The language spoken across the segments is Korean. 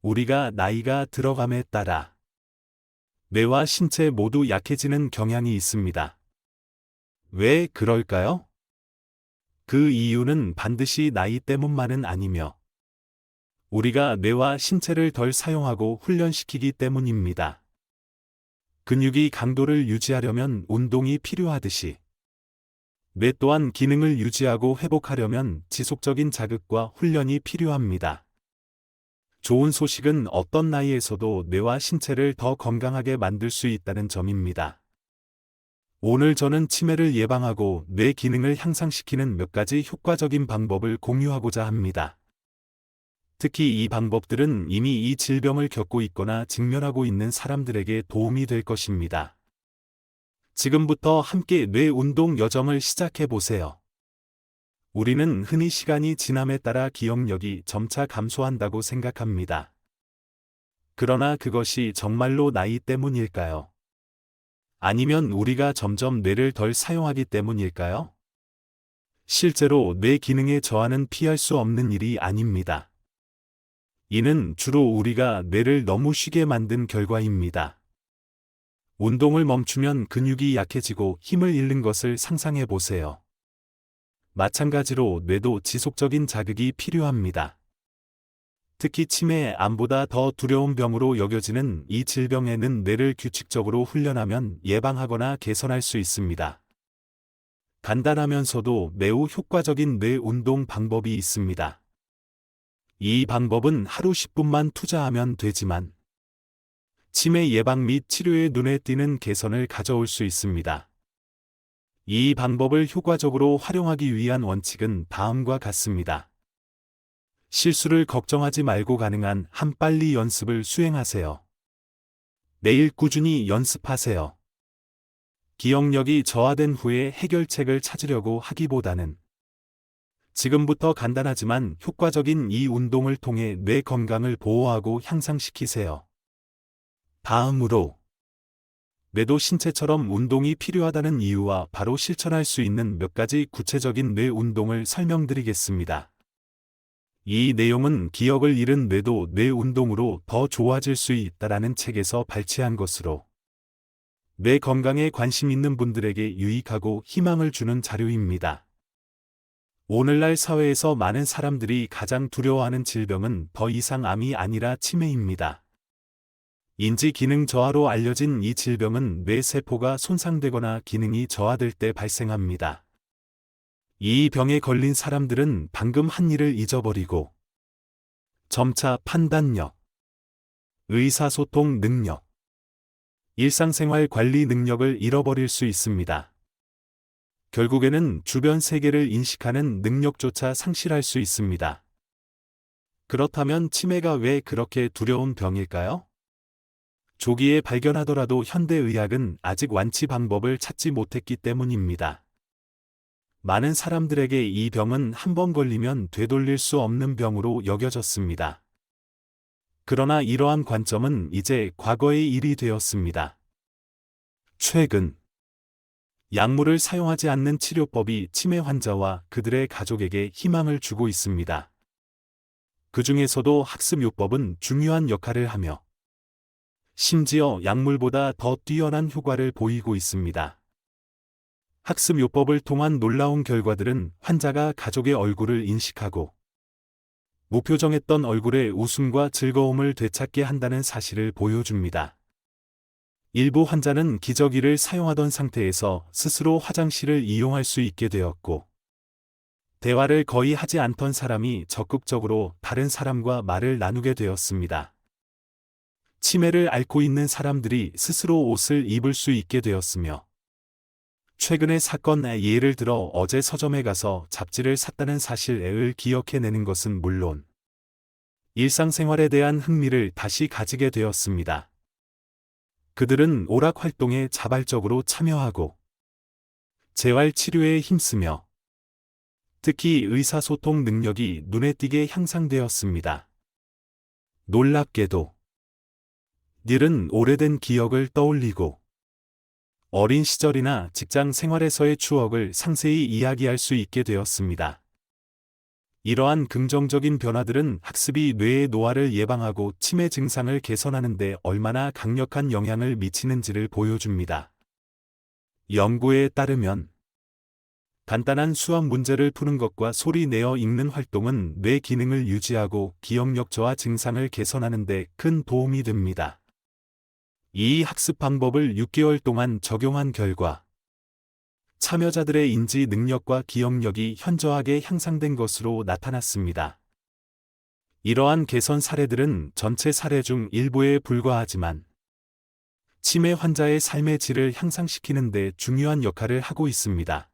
우리가 나이가 들어감에 따라 뇌와 신체 모두 약해지는 경향이 있습니다. 왜 그럴까요? 그 이유는 반드시 나이 때문만은 아니며 우리가 뇌와 신체를 덜 사용하고 훈련시키기 때문입니다. 근육이 강도를 유지하려면 운동이 필요하듯이 뇌 또한 기능을 유지하고 회복하려면 지속적인 자극과 훈련이 필요합니다. 좋은 소식은 어떤 나이에서도 뇌와 신체를 더 건강하게 만들 수 있다는 점입니다. 오늘 저는 치매를 예방하고 뇌 기능을 향상시키는 몇 가지 효과적인 방법을 공유하고자 합니다. 특히 이 방법들은 이미 이 질병을 겪고 있거나 직면하고 있는 사람들에게 도움이 될 것입니다. 지금부터 함께 뇌 운동 여정을 시작해 보세요. 우리는 흔히 시간이 지남에 따라 기억력이 점차 감소한다고 생각합니다. 그러나 그것이 정말로 나이 때문일까요? 아니면 우리가 점점 뇌를 덜 사용하기 때문일까요? 실제로 뇌 기능의 저하는 피할 수 없는 일이 아닙니다. 이는 주로 우리가 뇌를 너무 쉬게 만든 결과입니다. 운동을 멈추면 근육이 약해지고 힘을 잃는 것을 상상해 보세요. 마찬가지로 뇌도 지속적인 자극이 필요합니다. 특히 치매, 암보다 더 두려운 병으로 여겨지는 이 질병에는 뇌를 규칙적으로 훈련하면 예방하거나 개선할 수 있습니다. 간단하면서도 매우 효과적인 뇌 운동 방법이 있습니다. 이 방법은 하루 10분만 투자하면 되지만 치매 예방 및 치료에 눈에 띄는 개선을 가져올 수 있습니다. 이 방법을 효과적으로 활용하기 위한 원칙은 다음과 같습니다. 실수를 걱정하지 말고 가능한 한 빨리 연습을 수행하세요. 매일 꾸준히 연습하세요. 기억력이 저하된 후에 해결책을 찾으려고 하기보다는 지금부터 간단하지만 효과적인 이 운동을 통해 뇌 건강을 보호하고 향상시키세요. 다음으로 뇌도 신체처럼 운동이 필요하다는 이유와 바로 실천할 수 있는 몇 가지 구체적인 뇌 운동을 설명드리겠습니다. 이 내용은 기억을 잃은 뇌도 뇌 운동으로 더 좋아질 수 있다라는 책에서 발췌한 것으로 뇌 건강에 관심 있는 분들에게 유익하고 희망을 주는 자료입니다. 오늘날 사회에서 많은 사람들이 가장 두려워하는 질병은 더 이상 암이 아니라 치매입니다. 인지 기능 저하로 알려진 이 질병은 뇌 세포가 손상되거나 기능이 저하될 때 발생합니다. 이 병에 걸린 사람들은 방금 한 일을 잊어버리고 점차 판단력, 의사소통 능력, 일상생활 관리 능력을 잃어버릴 수 있습니다. 결국에는 주변 세계를 인식하는 능력조차 상실할 수 있습니다. 그렇다면 치매가 왜 그렇게 두려운 병일까요? 조기에 발견하더라도 현대의학은 아직 완치 방법을 찾지 못했기 때문입니다. 많은 사람들에게 이 병은 한 번 걸리면 되돌릴 수 없는 병으로 여겨졌습니다. 그러나 이러한 관점은 이제 과거의 일이 되었습니다. 최근 약물을 사용하지 않는 치료법이 치매 환자와 그들의 가족에게 희망을 주고 있습니다. 그 중에서도 학습요법은 중요한 역할을 하며 심지어 약물보다 더 뛰어난 효과를 보이고 있습니다. 학습요법을 통한 놀라운 결과들은 환자가 가족의 얼굴을 인식하고 무표정했던 얼굴의 웃음과 즐거움을 되찾게 한다는 사실을 보여줍니다. 일부 환자는 기저귀를 사용하던 상태에서 스스로 화장실을 이용할 수 있게 되었고, 대화를 거의 하지 않던 사람이 적극적으로 다른 사람과 말을 나누게 되었습니다. 치매를 앓고 있는 사람들이 스스로 옷을 입을 수 있게 되었으며, 최근의 사건 예를 들어 어제 서점에 가서 잡지를 샀다는 사실을 기억해내는 것은 물론 일상생활에 대한 흥미를 다시 가지게 되었습니다. 그들은 오락 활동에 자발적으로 참여하고 재활 치료에 힘쓰며 특히 의사소통 능력이 눈에 띄게 향상되었습니다. 놀랍게도 닐은 오래된 기억을 떠올리고 어린 시절이나 직장 생활에서의 추억을 상세히 이야기할 수 있게 되었습니다. 이러한 긍정적인 변화들은 학습이 뇌의 노화를 예방하고 치매 증상을 개선하는 데 얼마나 강력한 영향을 미치는지를 보여줍니다. 연구에 따르면 간단한 수학 문제를 푸는 것과 소리 내어 읽는 활동은 뇌 기능을 유지하고 기억력 저하 증상을 개선하는 데 큰 도움이 됩니다. 이 학습 방법을 6개월 동안 적용한 결과 참여자들의 인지 능력과 기억력이 현저하게 향상된 것으로 나타났습니다. 이러한 개선 사례들은 전체 사례 중 일부에 불과하지만 치매 환자의 삶의 질을 향상시키는 데 중요한 역할을 하고 있습니다.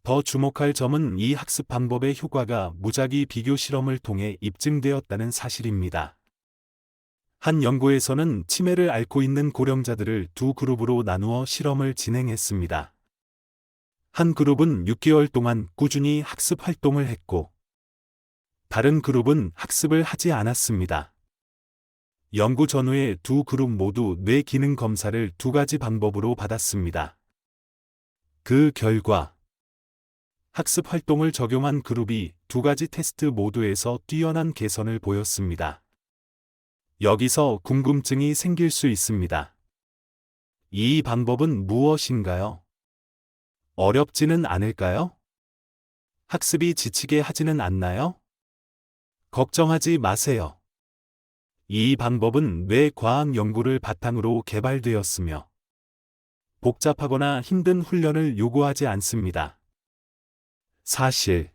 더 주목할 점은 이 학습 방법의 효과가 무작위 비교 실험을 통해 입증되었다는 사실입니다. 한 연구에서는 치매를 앓고 있는 고령자들을 두 그룹으로 나누어 실험을 진행했습니다. 한 그룹은 6개월 동안 꾸준히 학습 활동을 했고, 다른 그룹은 학습을 하지 않았습니다. 연구 전후에 두 그룹 모두 뇌 기능 검사를 두 가지 방법으로 받았습니다. 그 결과 학습 활동을 적용한 그룹이 두 가지 테스트 모두에서 뛰어난 개선을 보였습니다. 여기서 궁금증이 생길 수 있습니다. 이 방법은 무엇인가요? 어렵지는 않을까요? 학습이 지치게 하지는 않나요? 걱정하지 마세요. 이 방법은 뇌 과학 연구를 바탕으로 개발되었으며 복잡하거나 힘든 훈련을 요구하지 않습니다. 사실,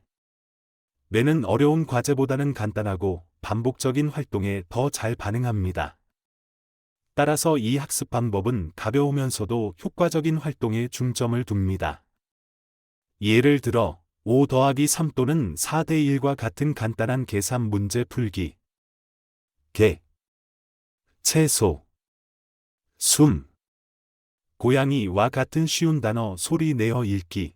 뇌는 어려운 과제보다는 간단하고 반복적인 활동에 더 잘 반응합니다. 따라서 이 학습 방법은 가벼우면서도 효과적인 활동에 중점을 둡니다. 예를 들어, 5 더하기 3 또는 4대 1과 같은 간단한 계산 문제 풀기. 개, 채소, 숨, 고양이와 같은 쉬운 단어 소리 내어 읽기.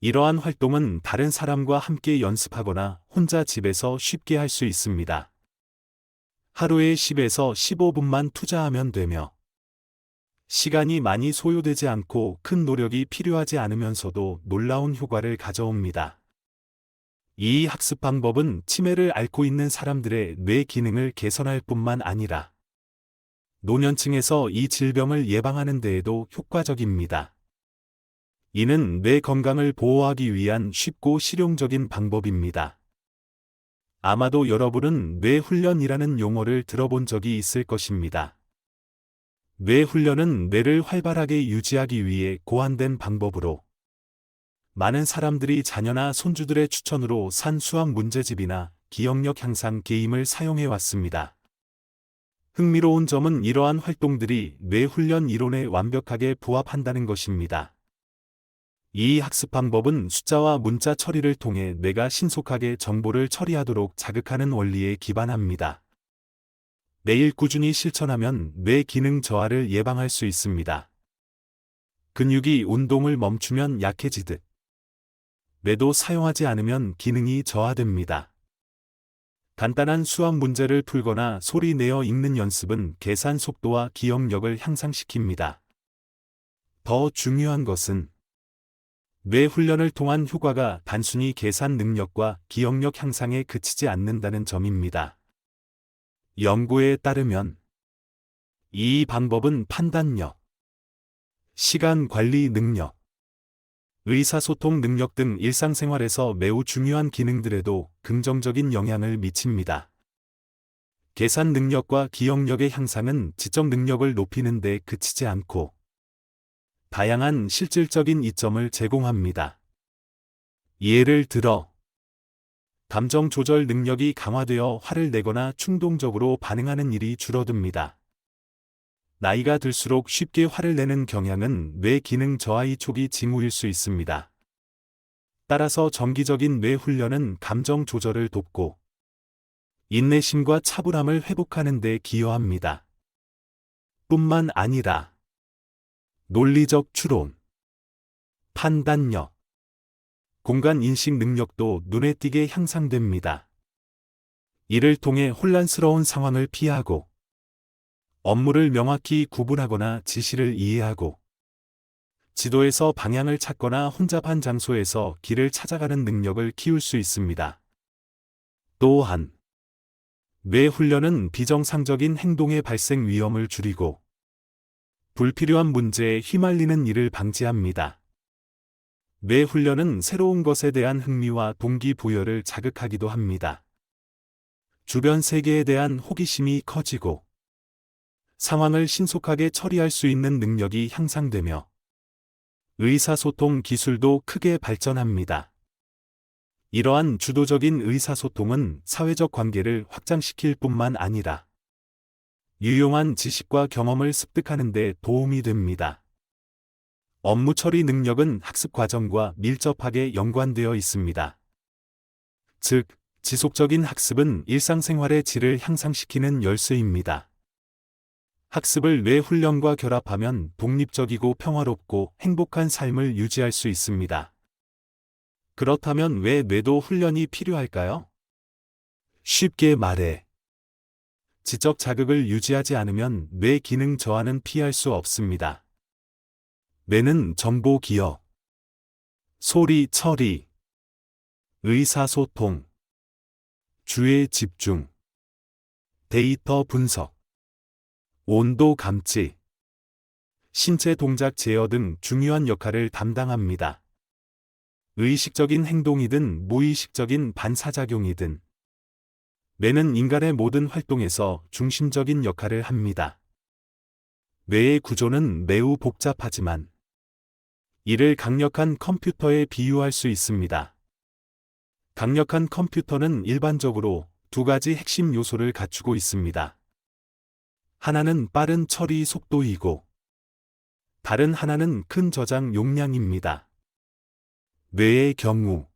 이러한 활동은 다른 사람과 함께 연습하거나 혼자 집에서 쉽게 할 수 있습니다. 하루에 10에서 15분만 투자하면 되며, 시간이 많이 소요되지 않고 큰 노력이 필요하지 않으면서도 놀라운 효과를 가져옵니다. 이 학습 방법은 치매를 앓고 있는 사람들의 뇌 기능을 개선할 뿐만 아니라 노년층에서 이 질병을 예방하는 데에도 효과적입니다. 이는 뇌 건강을 보호하기 위한 쉽고 실용적인 방법입니다. 아마도 여러분은 뇌훈련이라는 용어를 들어본 적이 있을 것입니다. 뇌훈련은 뇌를 활발하게 유지하기 위해 고안된 방법으로 많은 사람들이 자녀나 손주들의 추천으로 산 수학 문제집이나 기억력 향상 게임을 사용해 왔습니다. 흥미로운 점은 이러한 활동들이 뇌훈련 이론에 완벽하게 부합한다는 것입니다. 이 학습 방법은 숫자와 문자 처리를 통해 뇌가 신속하게 정보를 처리하도록 자극하는 원리에 기반합니다. 매일 꾸준히 실천하면 뇌 기능 저하를 예방할 수 있습니다. 근육이 운동을 멈추면 약해지듯 뇌도 사용하지 않으면 기능이 저하됩니다. 간단한 수학 문제를 풀거나 소리 내어 읽는 연습은 계산 속도와 기억력을 향상시킵니다. 더 중요한 것은 뇌 훈련을 통한 효과가 단순히 계산 능력과 기억력 향상에 그치지 않는다는 점입니다. 연구에 따르면 이 방법은 판단력, 시간 관리 능력, 의사소통 능력 등 일상생활에서 매우 중요한 기능들에도 긍정적인 영향을 미칩니다. 계산 능력과 기억력의 향상은 지적 능력을 높이는 데 그치지 않고 다양한 실질적인 이점을 제공합니다. 예를 들어, 감정 조절 능력이 강화되어 화를 내거나 충동적으로 반응하는 일이 줄어듭니다. 나이가 들수록 쉽게 화를 내는 경향은 뇌 기능 저하의 초기 징후일 수 있습니다. 따라서 정기적인 뇌 훈련은 감정 조절을 돕고 인내심과 차분함을 회복하는 데 기여합니다. 뿐만 아니라 논리적 추론, 판단력, 공간 인식 능력도 눈에 띄게 향상됩니다. 이를 통해 혼란스러운 상황을 피하고 업무를 명확히 구분하거나 지시를 이해하고 지도에서 방향을 찾거나 혼잡한 장소에서 길을 찾아가는 능력을 키울 수 있습니다. 또한 뇌 훈련은 비정상적인 행동의 발생 위험을 줄이고 불필요한 문제에 휘말리는 일을 방지합니다. 뇌 훈련은 새로운 것에 대한 흥미와 동기부여를 자극하기도 합니다. 주변 세계에 대한 호기심이 커지고 상황을 신속하게 처리할 수 있는 능력이 향상되며 의사소통 기술도 크게 발전합니다. 이러한 주도적인 의사소통은 사회적 관계를 확장시킬 뿐만 아니라 유용한 지식과 경험을 습득하는 데 도움이 됩니다. 업무 처리 능력은 학습 과정과 밀접하게 연관되어 있습니다. 즉, 지속적인 학습은 일상생활의 질을 향상시키는 열쇠입니다. 학습을 뇌 훈련과 결합하면 독립적이고 평화롭고 행복한 삶을 유지할 수 있습니다. 그렇다면 왜 뇌도 훈련이 필요할까요? 쉽게 말해, 지적 자극을 유지하지 않으면 뇌 기능 저하는 피할 수 없습니다. 뇌는 정보 기억, 소리 처리, 의사소통, 주의 집중, 데이터 분석, 온도 감지, 신체 동작 제어 등 중요한 역할을 담당합니다. 의식적인 행동이든 무의식적인 반사작용이든 뇌는 인간의 모든 활동에서 중심적인 역할을 합니다. 뇌의 구조는 매우 복잡하지만 이를 강력한 컴퓨터에 비유할 수 있습니다. 강력한 컴퓨터는 일반적으로 두 가지 핵심 요소를 갖추고 있습니다. 하나는 빠른 처리 속도이고 다른 하나는 큰 저장 용량입니다. 뇌의 경우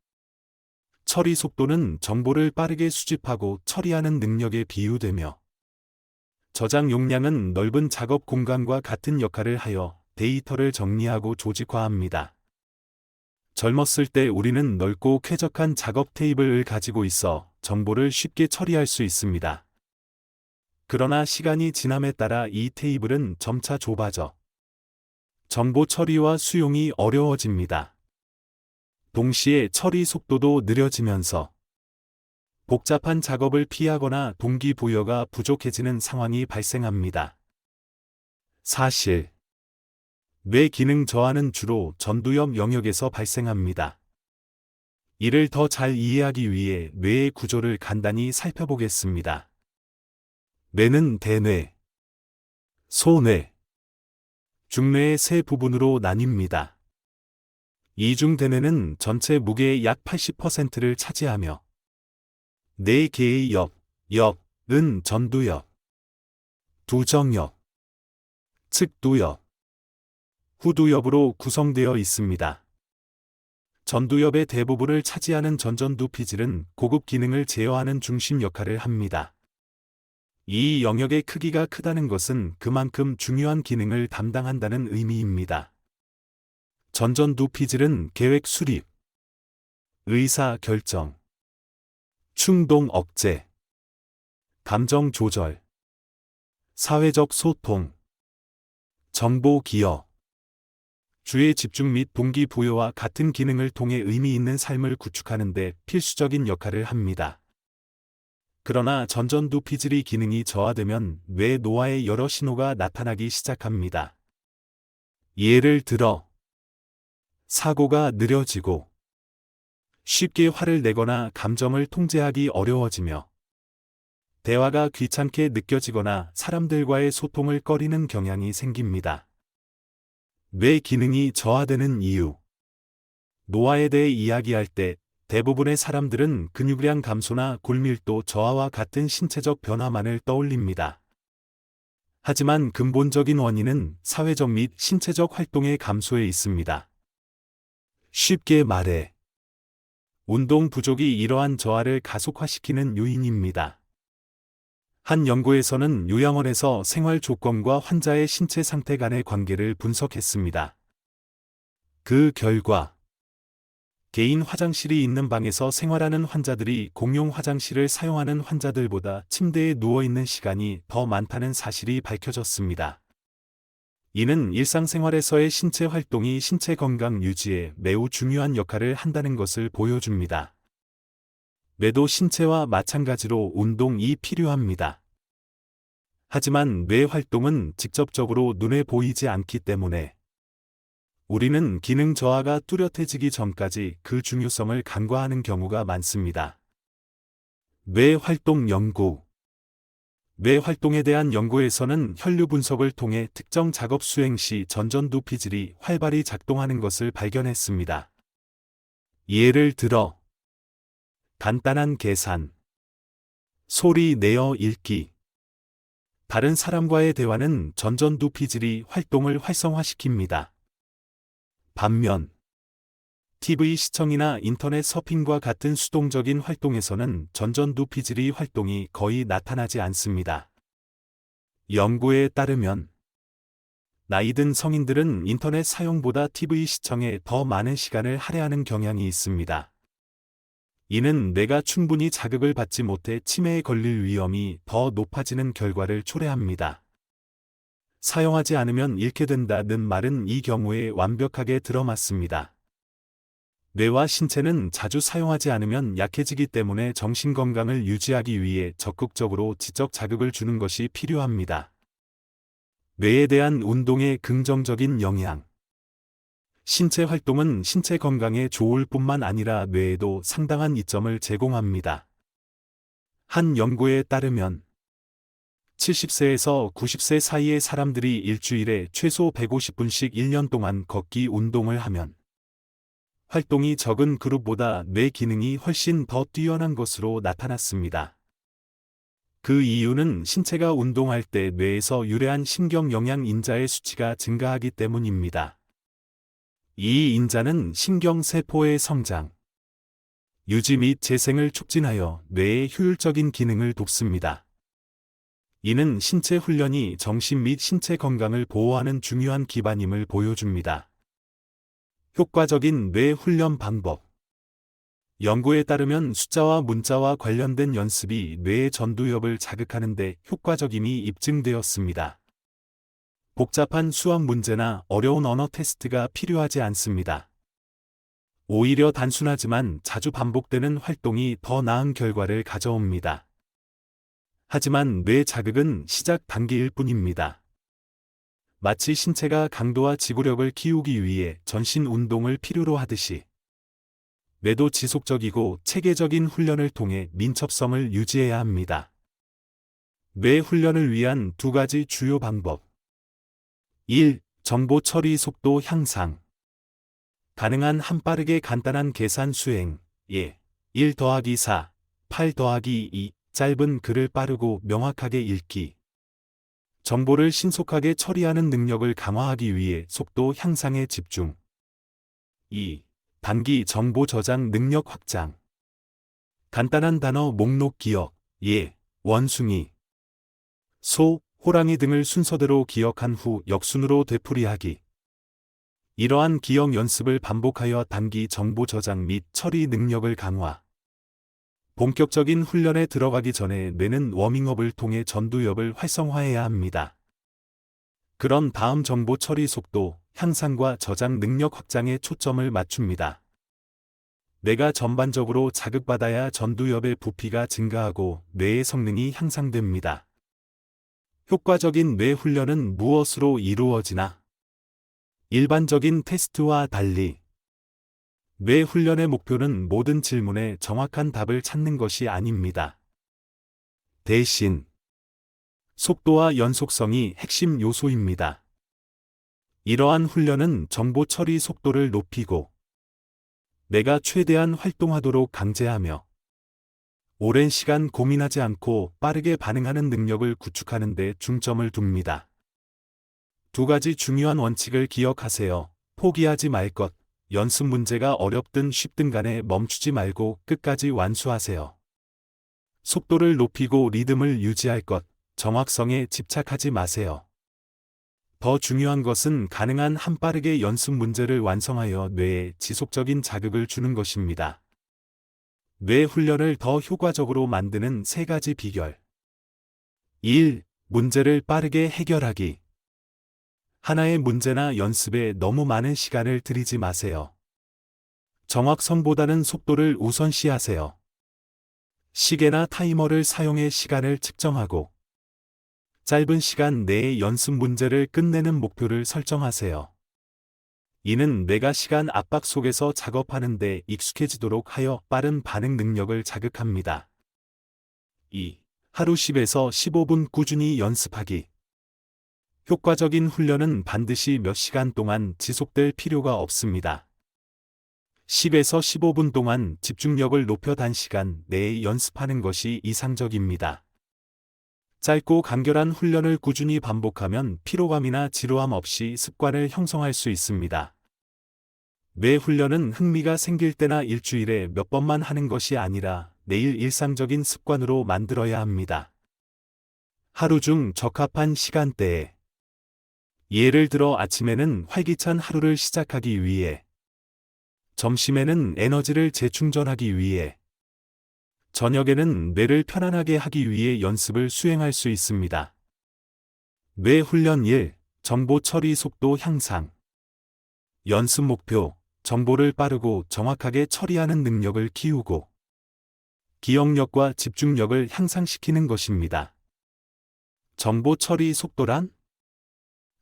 처리 속도는 정보를 빠르게 수집하고 처리하는 능력에 비유되며 저장 용량은 넓은 작업 공간과 같은 역할을 하여 데이터를 정리하고 조직화합니다. 젊었을 때 우리는 넓고 쾌적한 작업 테이블을 가지고 있어 정보를 쉽게 처리할 수 있습니다. 그러나 시간이 지남에 따라 이 테이블은 점차 좁아져 정보 처리와 수용이 어려워집니다. 동시에 처리 속도도 느려지면서 복잡한 작업을 피하거나 동기부여가 부족해지는 상황이 발생합니다. 사실, 뇌 기능 저하는 주로 전두엽 영역에서 발생합니다. 이를 더 잘 이해하기 위해 뇌의 구조를 간단히 살펴보겠습니다. 뇌는 대뇌, 소뇌, 중뇌의 세 부분으로 나뉩니다. 이중대뇌는 전체 무게의 약 80%를 차지하며 네 개의 엽은 전두엽, 두정엽, 측두엽, 후두엽으로 구성되어 있습니다. 전두엽의 대부분을 차지하는 전전두피질은 고급 기능을 제어하는 중심 역할을 합니다. 이 영역의 크기가 크다는 것은 그만큼 중요한 기능을 담당한다는 의미입니다. 전전두피질은 계획 수립, 의사 결정, 충동 억제, 감정 조절, 사회적 소통, 정보 기억, 주의 집중 및 동기부여와 같은 기능을 통해 의미 있는 삶을 구축하는 데 필수적인 역할을 합니다. 그러나 전전두피질의 기능이 저하되면 뇌 노화의 여러 신호가 나타나기 시작합니다. 예를 들어 사고가 느려지고 쉽게 화를 내거나 감정을 통제하기 어려워지며 대화가 귀찮게 느껴지거나 사람들과의 소통을 꺼리는 경향이 생깁니다. 뇌 기능이 저하되는 이유. 노화에 대해 이야기할 때 대부분의 사람들은 근육량 감소나 골밀도 저하와 같은 신체적 변화만을 떠올립니다. 하지만 근본적인 원인은 사회적 및 신체적 활동의 감소에 있습니다. 쉽게 말해, 운동 부족이 이러한 저하를 가속화시키는 요인입니다. 한 연구에서는 요양원에서 생활 조건과 환자의 신체 상태 간의 관계를 분석했습니다. 그 결과, 개인 화장실이 있는 방에서 생활하는 환자들이 공용 화장실을 사용하는 환자들보다 침대에 누워있는 시간이 더 많다는 사실이 밝혀졌습니다. 이는 일상생활에서의 신체 활동이 신체 건강 유지에 매우 중요한 역할을 한다는 것을 보여줍니다. 뇌도 신체와 마찬가지로 운동이 필요합니다. 하지만 뇌 활동은 직접적으로 눈에 보이지 않기 때문에 우리는 기능 저하가 뚜렷해지기 전까지 그 중요성을 간과하는 경우가 많습니다. 뇌 활동 연구. 뇌 활동에 대한 연구에서는 혈류 분석을 통해 특정 작업 수행 시 전전두피질이 활발히 작동하는 것을 발견했습니다. 예를 들어 간단한 계산, 소리 내어 읽기. 다른 사람과의 대화는 전전두피질이 활동을 활성화시킵니다. 반면 TV 시청이나 인터넷 서핑과 같은 수동적인 활동에서는 전전두피질이 활동이 거의 나타나지 않습니다. 연구에 따르면 나이 든 성인들은 인터넷 사용보다 TV 시청에 더 많은 시간을 할애하는 경향이 있습니다. 이는 뇌가 충분히 자극을 받지 못해 치매에 걸릴 위험이 더 높아지는 결과를 초래합니다. 사용하지 않으면 잃게 된다는 말은 이 경우에 완벽하게 들어맞습니다. 뇌와 신체는 자주 사용하지 않으면 약해지기 때문에 정신건강을 유지하기 위해 적극적으로 지적 자극을 주는 것이 필요합니다. 뇌에 대한 운동의 긍정적인 영향. 신체 활동은 신체 건강에 좋을 뿐만 아니라 뇌에도 상당한 이점을 제공합니다. 한 연구에 따르면 70세에서 90세 사이의 사람들이 일주일에 최소 150분씩 1년 동안 걷기 운동을 하면 활동이 적은 그룹보다 뇌 기능이 훨씬 더 뛰어난 것으로 나타났습니다. 그 이유는 신체가 운동할 때 뇌에서 유래한 신경 영양 인자의 수치가 증가하기 때문입니다. 이 인자는 신경세포의 성장, 유지 및 재생을 촉진하여 뇌의 효율적인 기능을 돕습니다. 이는 신체 훈련이 정신 및 신체 건강을 보호하는 중요한 기반임을 보여줍니다. 효과적인 뇌 훈련 방법. 연구에 따르면 숫자와 문자와 관련된 연습이 뇌의 전두엽을 자극하는 데 효과적임이 입증되었습니다. 복잡한 수학 문제나 어려운 언어 테스트가 필요하지 않습니다. 오히려 단순하지만 자주 반복되는 활동이 더 나은 결과를 가져옵니다. 하지만 뇌 자극은 시작 단계일 뿐입니다. 마치 신체가 강도와 지구력을 키우기 위해 전신 운동을 필요로 하듯이 뇌도 지속적이고 체계적인 훈련을 통해 민첩성을 유지해야 합니다. 뇌 훈련을 위한 두 가지 주요 방법. 1. 정보 처리 속도 향상. 가능한 한 빠르게 간단한 계산 수행. 1 더하기 4, 8 더하기 2. 짧은 글을 빠르고 명확하게 읽기. 정보를 신속하게 처리하는 능력을 강화하기 위해 속도 향상에 집중. 2. 단기 정보 저장 능력 확장. 간단한 단어 목록 기억. 원숭이, 소, 호랑이 등을 순서대로 기억한 후 역순으로 되풀이하기. 이러한 기억 연습을 반복하여 단기 정보 저장 및 처리 능력을 강화. 본격적인 훈련에 들어가기 전에 뇌는 워밍업을 통해 전두엽을 활성화해야 합니다. 그런 다음 정보 처리 속도 향상과 저장 능력 확장에 초점을 맞춥니다. 뇌가 전반적으로 자극받아야 전두엽의 부피가 증가하고 뇌의 성능이 향상됩니다. 효과적인 뇌 훈련은 무엇으로 이루어지나? 일반적인 테스트와 달리 뇌 훈련의 목표는 모든 질문에 정확한 답을 찾는 것이 아닙니다. 대신 속도와 연속성이 핵심 요소입니다. 이러한 훈련은 정보 처리 속도를 높이고 뇌가 최대한 활동하도록 강제하며 오랜 시간 고민하지 않고 빠르게 반응하는 능력을 구축하는 데 중점을 둡니다. 두 가지 중요한 원칙을 기억하세요. 포기하지 말 것. 연습 문제가 어렵든 쉽든 간에 멈추지 말고 끝까지 완수하세요. 속도를 높이고 리듬을 유지할 것. 정확성에 집착하지 마세요. 더 중요한 것은 가능한 한 빠르게 연습 문제를 완성하여 뇌에 지속적인 자극을 주는 것입니다. 뇌 훈련을 더 효과적으로 만드는 세 가지 비결. 1. 문제를 빠르게 해결하기. 하나의 문제나 연습에 너무 많은 시간을 들이지 마세요. 정확성보다는 속도를 우선시하세요. 시계나 타이머를 사용해 시간을 측정하고 짧은 시간 내에 연습 문제를 끝내는 목표를 설정하세요. 이는 내가 시간 압박 속에서 작업하는 데 익숙해지도록 하여 빠른 반응 능력을 자극합니다. 2. 하루 10에서 15분 꾸준히 연습하기. 효과적인 훈련은 반드시 몇 시간 동안 지속될 필요가 없습니다. 10에서 15분 동안 집중력을 높여 단시간 내에 연습하는 것이 이상적입니다. 짧고 간결한 훈련을 꾸준히 반복하면 피로감이나 지루함 없이 습관을 형성할 수 있습니다. 매 훈련은 흥미가 생길 때나 일주일에 몇 번만 하는 것이 아니라 매일 일상적인 습관으로 만들어야 합니다. 하루 중 적합한 시간대에 예를 들어 아침에는 활기찬 하루를 시작하기 위해, 점심에는 에너지를 재충전하기 위해, 저녁에는 뇌를 편안하게 하기 위해 연습을 수행할 수 있습니다. 뇌 훈련 1. 정보 처리 속도 향상. 연습 목표, 정보를 빠르고 정확하게 처리하는 능력을 키우고 기억력과 집중력을 향상시키는 것입니다. 정보 처리 속도란?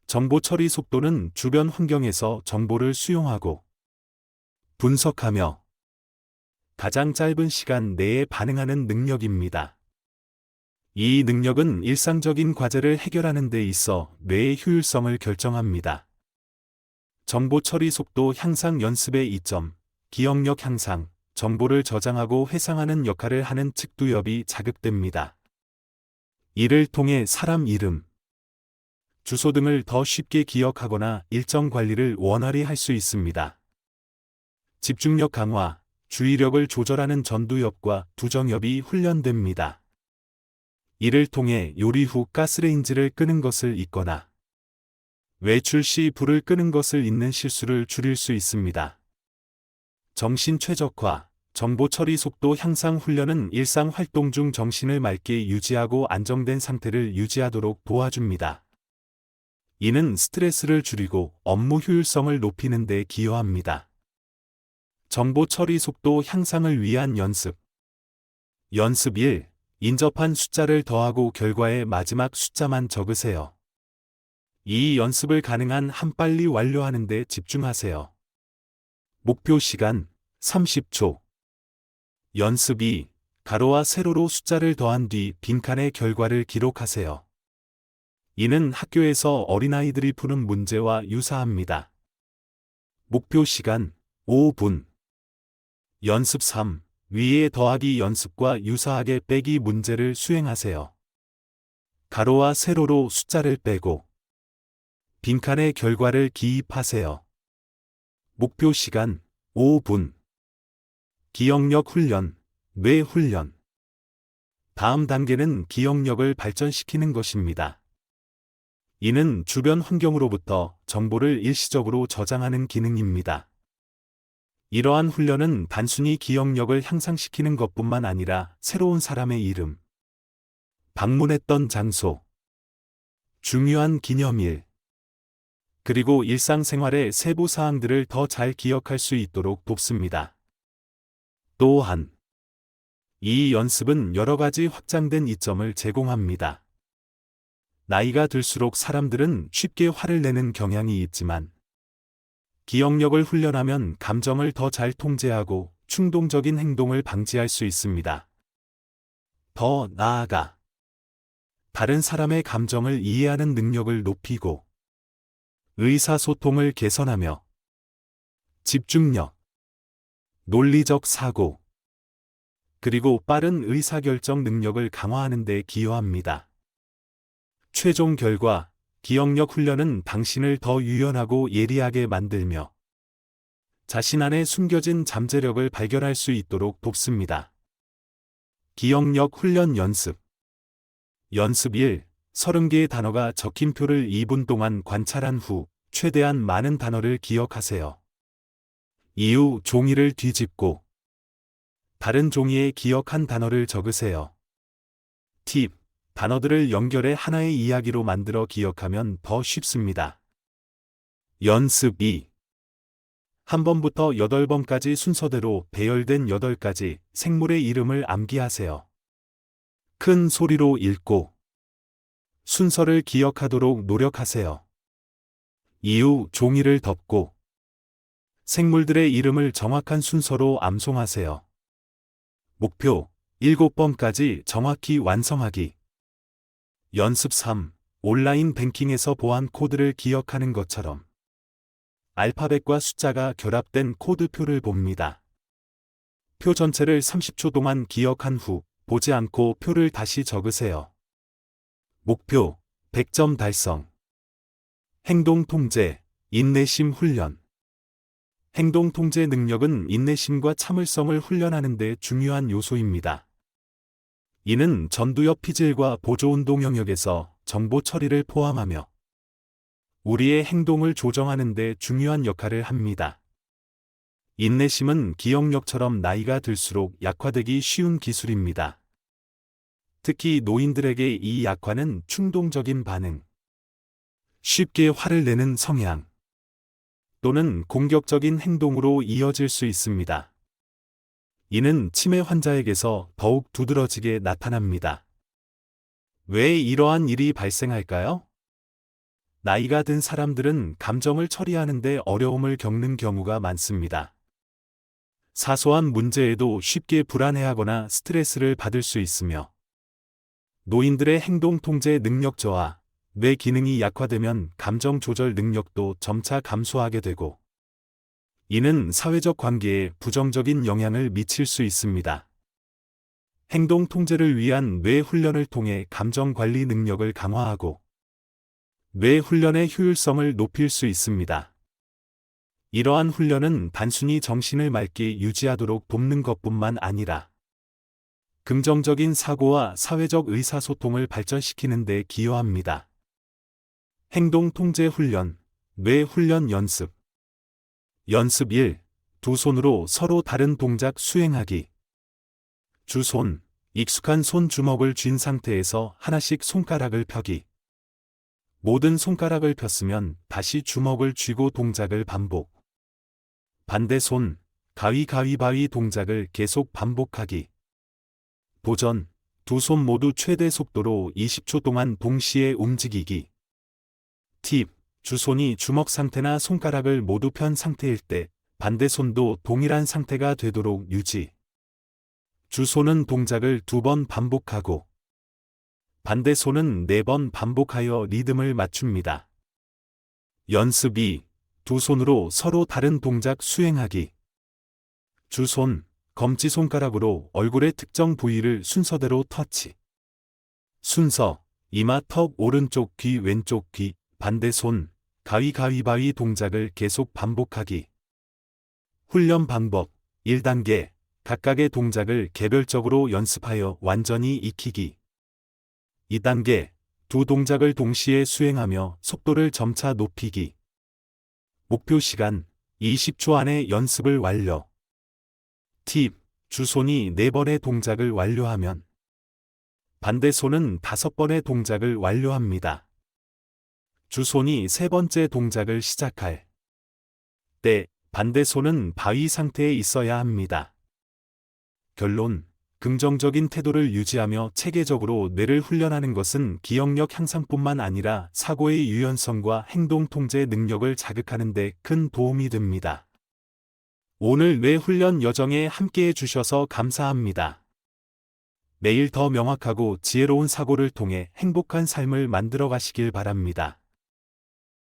정보 처리 속도는 주변 환경에서 정보를 수용하고 분석하며 가장 짧은 시간 내에 반응하는 능력입니다. 이 능력은 일상적인 과제를 해결하는 데 있어 뇌의 효율성을 결정합니다. 정보 처리 속도 향상 연습의 이점, 기억력 향상, 정보를 저장하고 회상하는 역할을 하는 측두엽이 자극됩니다. 이를 통해 사람 이름, 주소 등을 더 쉽게 기억하거나 일정 관리를 원활히 할 수 있습니다. 집중력 강화, 주의력을 조절하는 전두엽과 두정엽이 훈련됩니다. 이를 통해 요리 후 가스레인지를 끄는 것을 잊거나 외출 시 불을 끄는 것을 잊는 실수를 줄일 수 있습니다. 정신 최적화, 정보 처리 속도 향상 훈련은 일상 활동 중 정신을 맑게 유지하고 안정된 상태를 유지하도록 도와줍니다. 이는 스트레스를 줄이고 업무 효율성을 높이는 데 기여합니다. 정보 처리 속도 향상을 위한 연습. 연습 1. 인접한 숫자를 더하고 결과의 마지막 숫자만 적으세요. 이 연습을 가능한 한 빨리 완료하는 데 집중하세요. 목표 시간 30초. 연습 2. 가로와 세로로 숫자를 더한 뒤 빈칸에 결과를 기록하세요. 이는 학교에서 어린아이들이 푸는 문제와 유사합니다. 목표 시간 5분. 연습 3. 위에 더하기 연습과 유사하게 빼기 문제를 수행하세요. 가로와 세로로 숫자를 빼고 빈칸에 결과를 기입하세요. 목표 시간 5분. 기억력 훈련, 뇌 훈련. 다음 단계는 기억력을 발전시키는 것입니다. 이는 주변 환경으로부터 정보를 일시적으로 저장하는 기능입니다. 이러한 훈련은 단순히 기억력을 향상시키는 것뿐만 아니라 새로운 사람의 이름, 방문했던 장소, 중요한 기념일, 그리고 일상생활의 세부 사항들을 더 잘 기억할 수 있도록 돕습니다. 또한 이 연습은 여러 가지 확장된 이점을 제공합니다. 나이가 들수록 사람들은 쉽게 화를 내는 경향이 있지만 기억력을 훈련하면 감정을 더 잘 통제하고 충동적인 행동을 방지할 수 있습니다. 더 나아가 다른 사람의 감정을 이해하는 능력을 높이고 의사소통을 개선하며 집중력, 논리적 사고, 그리고 빠른 의사결정 능력을 강화하는 데 기여합니다. 최종 결과, 기억력 훈련은 당신을 더 유연하고 예리하게 만들며 자신 안에 숨겨진 잠재력을 발견할 수 있도록 돕습니다. 기억력 훈련 연습. 연습 1. 30개의 단어가 적힌 표를 2분 동안 관찰한 후 최대한 많은 단어를 기억하세요. 이후 종이를 뒤집고 다른 종이에 기억한 단어를 적으세요. 팁. 단어들을 연결해 하나의 이야기로 만들어 기억하면 더 쉽습니다. 연습 2. 1번부터 8번까지 순서대로 배열된 8가지 생물의 이름을 암기하세요. 큰 소리로 읽고 순서를 기억하도록 노력하세요. 이후 종이를 덮고 생물들의 이름을 정확한 순서로 암송하세요. 목표 7번까지 정확히 완성하기. 연습 3. 온라인 뱅킹에서 보안 코드를 기억하는 것처럼 알파벳과 숫자가 결합된 코드표를 봅니다. 표 전체를 30초 동안 기억한 후 보지 않고 표를 다시 적으세요. 목표 100점 달성. 행동 통제, 인내심 훈련. 행동 통제 능력은 인내심과 참을성을 훈련하는 데 중요한 요소입니다. 이는 전두엽 피질과 보조운동 영역에서 정보 처리를 포함하며 우리의 행동을 조정하는 데 중요한 역할을 합니다. 인내심은 기억력처럼 나이가 들수록 약화되기 쉬운 기술입니다. 특히 노인들에게 이 약화는 충동적인 반응, 쉽게 화를 내는 성향, 또는 공격적인 행동으로 이어질 수 있습니다. 이는 치매 환자에게서 더욱 두드러지게 나타납니다. 왜 이러한 일이 발생할까요? 나이가 든 사람들은 감정을 처리하는 데 어려움을 겪는 경우가 많습니다. 사소한 문제에도 쉽게 불안해하거나 스트레스를 받을 수 있으며 노인들의 행동 통제 능력 저하, 뇌 기능이 약화되면 감정 조절 능력도 점차 감소하게 되고 이는 사회적 관계에 부정적인 영향을 미칠 수 있습니다. 행동 통제를 위한 뇌 훈련을 통해 감정 관리 능력을 강화하고 뇌 훈련의 효율성을 높일 수 있습니다. 이러한 훈련은 단순히 정신을 맑게 유지하도록 돕는 것뿐만 아니라 긍정적인 사고와 사회적 의사소통을 발전시키는 데 기여합니다. 행동 통제 훈련, 뇌 훈련 연습. 연습 1. 두 손으로 서로 다른 동작 수행하기. 주손, 익숙한 손 주먹을 쥔 상태에서 하나씩 손가락을 펴기. 모든 손가락을 폈으면 다시 주먹을 쥐고 동작을 반복. 반대 손, 가위바위 동작을 계속 반복하기. 도전, 두 손 모두 최대 속도로 20초 동안 동시에 움직이기. 팁, 주손이 주먹 상태나 손가락을 모두 편 상태일 때 반대 손도 동일한 상태가 되도록 유지. 주손은 동작을 2번 반복하고 반대 손은 4번 반복하여 리듬을 맞춥니다. 연습 2. 두 손으로 서로 다른 동작 수행하기. 주손, 검지손가락으로 얼굴의 특정 부위를 순서대로 터치. 순서, 이마 턱 오른쪽 귀 왼쪽 귀, 반대 손, 가위바위 동작을 계속 반복하기. 훈련 방법 1단계, 각각의 동작을 개별적으로 연습하여 완전히 익히기. 2단계, 두 동작을 동시에 수행하며 속도를 점차 높이기. 목표 시간 20초 안에 연습을 완료. 팁, 주손이 4번의 동작을 완료하면 반대 손은 5번의 동작을 완료합니다. 주손이 3번째 동작을 시작할 때 반대 손은 바위 상태에 있어야 합니다. 결론, 긍정적인 태도를 유지하며 체계적으로 뇌를 훈련하는 것은 기억력 향상뿐만 아니라 사고의 유연성과 행동 통제 능력을 자극하는 데 큰 도움이 됩니다. 오늘 뇌 훈련 여정에 함께해 주셔서 감사합니다. 매일 더 명확하고 지혜로운 사고를 통해 행복한 삶을 만들어 가시길 바랍니다.